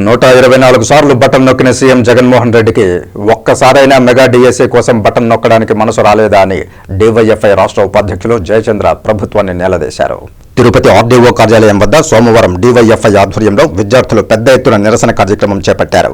124 సార్లు బటన్ నొక్కిన సీఎం జగన్మోహన్ రెడ్డికి ఒక్కసారైనా మెగా డీఎస్సీ కోసం బటన్ నొక్కడానికి మనసు రాలేదా అని డీవైఎఫ్ఐ రాష్ట్ర ఉపాధ్యక్షులు జయచంద్ర ప్రభుత్వాన్ని నిలదీశారు. తిరుపతి ఆర్డీఓ కార్యాలయం వద్ద సోమవారం డీవైఎఫ్ఐ ఆధ్వర్యంలో విద్యార్థులు పెద్ద ఎత్తున నిరసన కార్యక్రమం చేపట్టారు.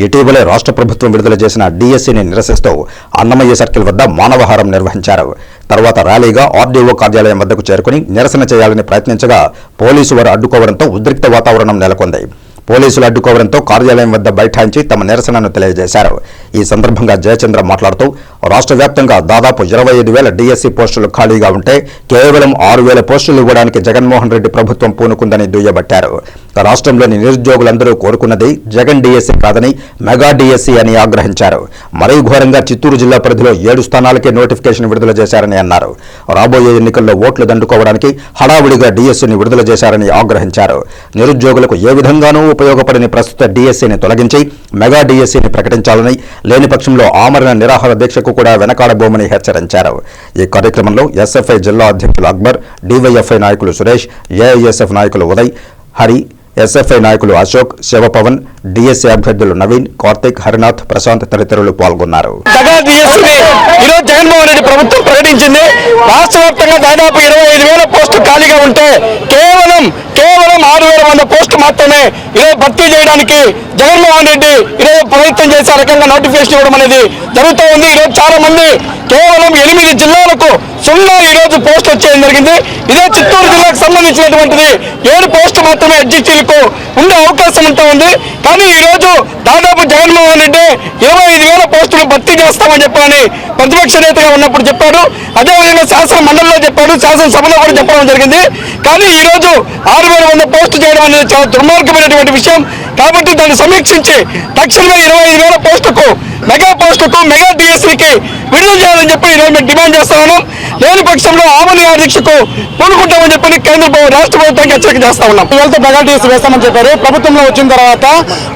ఇటీవలే రాష్ట్ర ప్రభుత్వం విడుదల చేసిన డీఎస్సీని నిరసిస్తూ అన్నమయ్య సర్కిల్ వద్ద మానవహారం నిర్వహించారు. తర్వాత ర్యాలీగా ఆర్డీఓ కార్యాలయం వద్దకు చేరుకుని నిరసన చేయాలని ప్రయత్నించగా పోలీసు వారు అడ్డుకోవడంతో ఉద్రిక్త వాతావరణం నెలకొంది. పోలీసులు అడ్డుకోవడంతో కార్యాలయం వద్ద బైఠాయించి తమ నిరసనను తెలియజేశారు. ఈ సందర్భంగా జయచంద్ర మాట్లాడుతూ రాష్ట్ర వ్యాప్తంగా దాదాపు 25,000 డీఎస్సీ పోస్టులు ఖాళీగా ఉంటే కేవలం 6,000 పోస్టులు ఇవ్వడానికి జగన్మోహన్ రెడ్డి ప్రభుత్వం పూనుకుందని దుయ్యబట్టారు. రాష్ట్రంలోని నిరుద్యోగులందరూ కోరుకున్నది జగన్ డీఎస్సీ కాదని మెగా డీఎస్సీ అని ఆగ్రహించారు. మరీ ఘోరంగా చిత్తూరు జిల్లా పరిధిలో 7 స్థానాలకే నోటిఫికేషన్ విడుదల చేశారని అన్నారు. రాబోయే ఎన్నికల్లో ఓట్లు దండుకోవడానికి హడావుడిగా డీఎస్సీని విడుదల చేశారని ఆగ్రహించారు. నిరుద్యోగులకు ఏ విధంగానూ ఉపయోగపడని ప్రస్తుత డీఎస్సీని తొలగించి మెగా డీఎస్సీని ప్రకటించాలని, లేని పక్షంలో ఆమరణ నిరాహార దీక్షకు కూడా వెనకాడబోమని హెచ్చరించారు. ఈ కార్యక్రమంలో ఎస్ఎఫ్ఐ జిల్లా అధ్యక్షులు అక్బర్, డీవైఎఫ్ఐ నాయకులు సురేష్, ఏఐఎస్ఎఫ్ నాయకులు ఉదయ్, హరి, ఎస్ఎఫ్ఐ నాయకులు అశోక్, శివపవన్, డీఎస్సీ అభ్యర్థులు నవీన్, కార్తిక్, హరినాథ్, ప్రశాంత్ తదితరులు పాల్గొన్నారు. జగన్మోహన్ రెడ్డి ప్రభుత్వం ప్రకటించింది. రాష్ట్ర వ్యాప్తంగా దాదాపు 25,000 పోస్టులు ఖాళీగా ఉంటే కేవలం 6,100 పోస్టులు మాత్రమే ఈరోజు భర్తీ చేయడానికి జగన్మోహన్ రెడ్డి ఈరోజు ప్రయత్నం చేసే రకంగా నోటిఫికేషన్ ఇవ్వడం అనేది జరుగుతూ ఉంది. ఈరోజు చాలా మంది కేవలం 8 జిల్లాలకు 0 ఈరోజు పోస్టులు వచ్చేయడం జరిగింది. ఇదే చిత్తూరు జిల్లాకు సంబంధించినటువంటిది 7 పోస్టులు మాత్రమే ఎడ్జిటీలకు ఉండే అవకాశం ఉంటూ ఉంది. కానీ ఈరోజు దాదాపు జగన్మోహన్ రెడ్డి 25,000 పోస్టులు భర్తీ చేస్తామని చెప్పని ప్రతిపక్ష నేతగా ఉన్నప్పుడు చెప్పాడు. అదేవిధంగా శాసన మండలిలో చెప్పాడు, శాసనసభలో కూడా చెప్పడం జరిగింది. కానీ ఈరోజు 6,100 పోస్టులు చేయడం అనేది చాలా దుర్మార్గమైనటువంటి విషయం. కాబట్టి దాన్ని సమీక్షించి తక్షణమే 25,000 పోస్టులకు మెగా డీఎస్సీకి విడుదల చేయాలని చెప్పి ఈరోజు మేము డిమాండ్ చేస్తున్నాము. లేని పక్షంలో ఆమరణ దీక్షకు పూనుకుంటామని చెప్పి కేంద్ర రాష్ట్ర ప్రభుత్వానికి హెచ్చరిక చేస్తా ఉన్నాం. ఇవాళతో మెగా డీఎస్సీ వేస్తామని చెప్పారు. ప్రభుత్వంలో వచ్చిన తర్వాత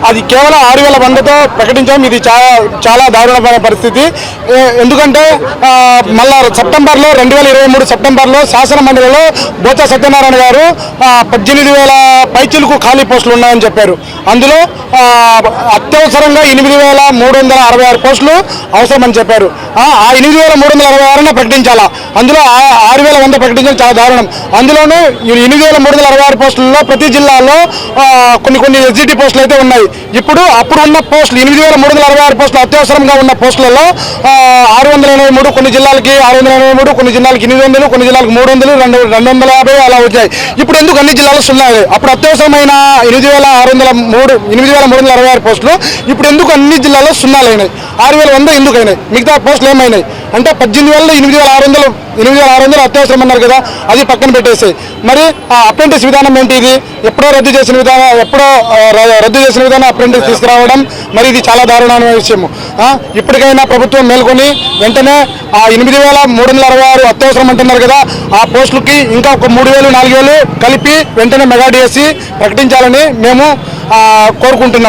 అది కేవలం 6,100తో ప్రకటించాం. ఇది చాలా దారుణమైన పరిస్థితి. ఎందుకంటే మళ్ళా 2023 సెప్టెంబర్లో శాసన మండలిలో బోత్స సత్యనారాయణ గారు 18,000 పైచిలకు ఖాళీ పోస్టులు ఉన్నాయని చెప్పారు. అందులో అత్యవసరంగా 8,366 పోస్టులు అవసరమని చెప్పారు. ఆ 8,366 ప్రకటించాలా, అందులో 6,100 ప్రకటించడం చాలా దారుణం. అందులోనూ 8,366 పోస్టులలో ప్రతి జిల్లాలో కొన్ని ఎస్జిటి పోస్టులు అయితే ఉన్నాయి. అప్పుడు ఉన్న పోస్టులు 8,366 పోస్టులు అత్యవసరంగా ఉన్న పోస్టులలో 683, కొన్ని జిల్లాలకి 683, కొన్ని జిల్లాలకి 800, కొన్ని జిల్లాలకు 300, 250 అలా వచ్చాయి. ఇప్పుడు ఎందుకు అన్ని జిల్లాలు సున్నాయి? అప్పుడు అత్యవసరమైన 8,366 పోస్టులు ఇప్పుడు ఎందుకు అన్ని జిల్లాల్లో సున్నాలైనాయి? 6,100 ఎందుకు అయినాయి? మిగతా పోస్టులు ఏమైనాయి అంటే 18,000 8,600 అత్యవసరం అన్నారు కదా, అది పక్కన పెట్టేసాయి. మరి ఆ అప్రెంటిస్ విధానం ఏంటి? ఇది ఎప్పుడో రద్దు చేసిన విధానం అప్రెంటిస్ తీసుకురావడం, మరి ఇది చాలా దారుణమైన విషయము. ఇప్పటికైనా ప్రభుత్వం మేల్కొని వెంటనే ఆ 8,366 అత్యవసరం అంటున్నారు కదా, ఆ పోస్టులకి ఇంకా ఒక 3,000, 4,000 కలిపి వెంటనే మెగా డీఎస్సీ ప్రకటించాలని మేము కోరుకుంటున్నాం.